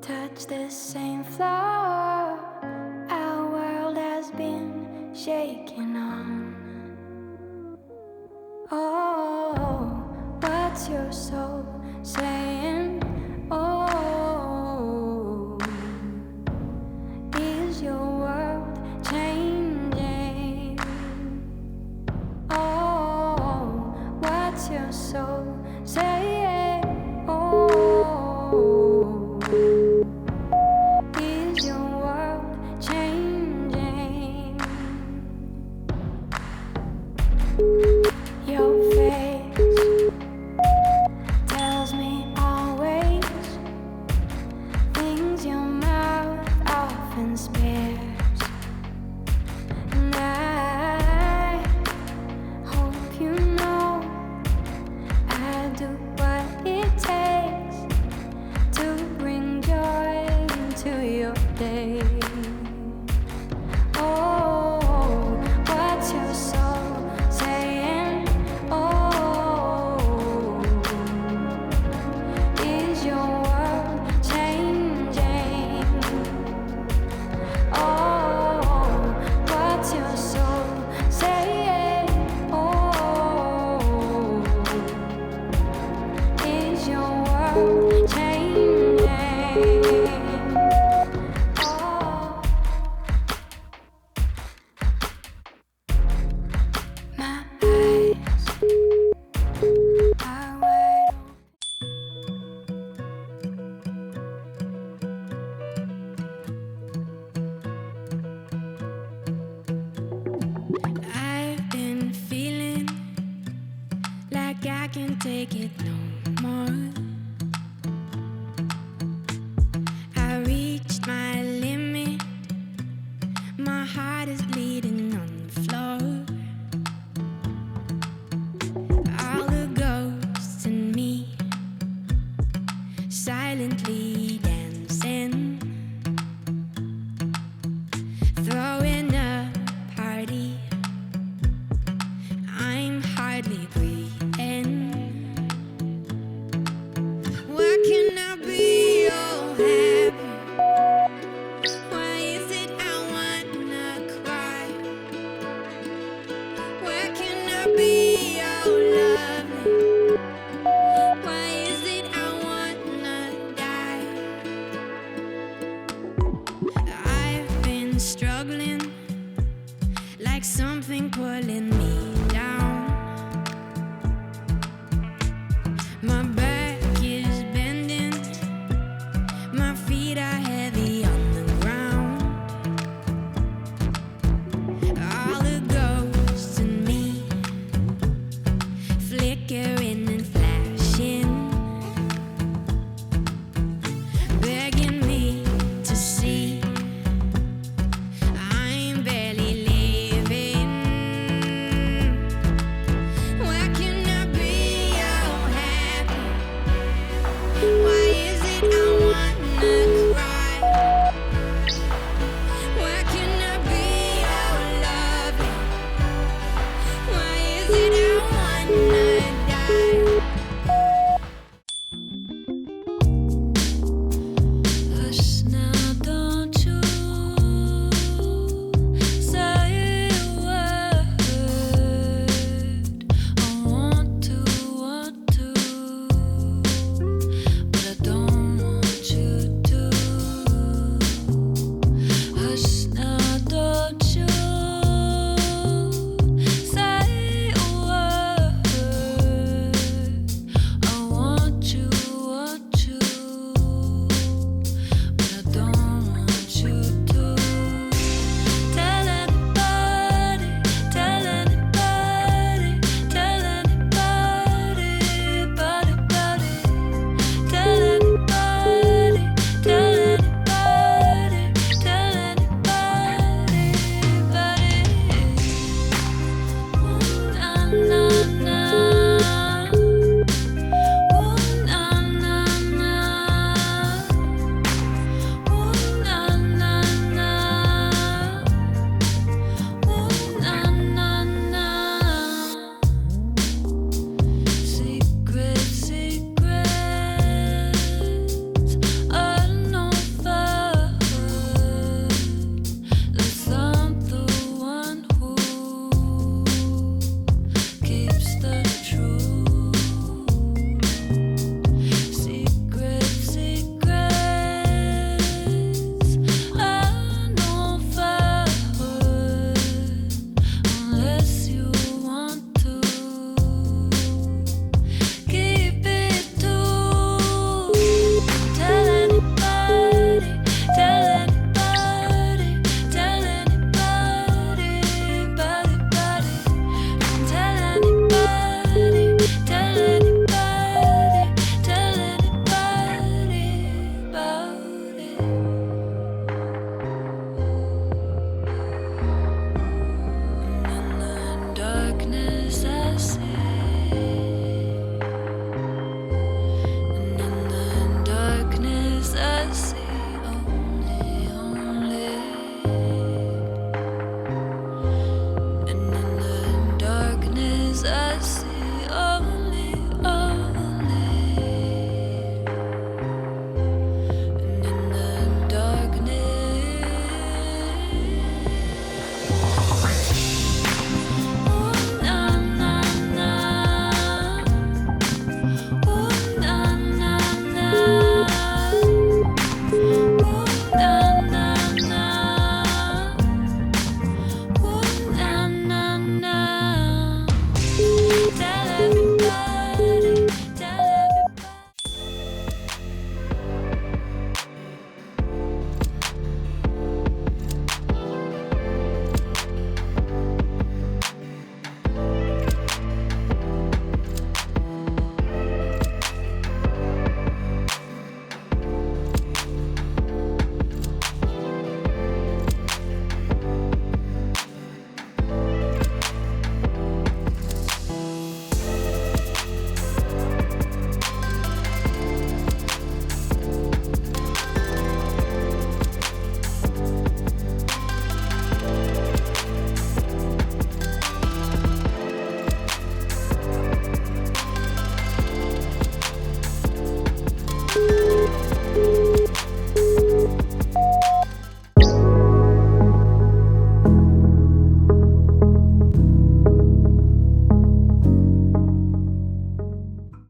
Touch the same floor our world has been shaking on. Oh, what's your soul saying? Oh, is your world changing? Oh, what's your soul saying? Oh, is your world changing? Your face tells me always things your mouth often spares, and I hope you know I do what it takes to bring joy into your day. Oh, what's your soul saying? Oh, is your world changing? Oh, what's your soul saying? Oh, is your world changing? Oh, my eyes are wide open. I've been feeling like I can't take it no more. I reached my limit. My heart is bleeding on the floor. All the ghosts in me silently dancing, throwing a party. I'm hardly breathing. Why can I be all happy? Why is it I wanna cry? Why can I be all lovely? Why is it I wanna die? I've been struggling like something pulling me down. My back is bending, my feet are heavy on the ground. All the ghosts in me flickering and flashing, begging me to see I'm barely living. Why can I be all happy? Why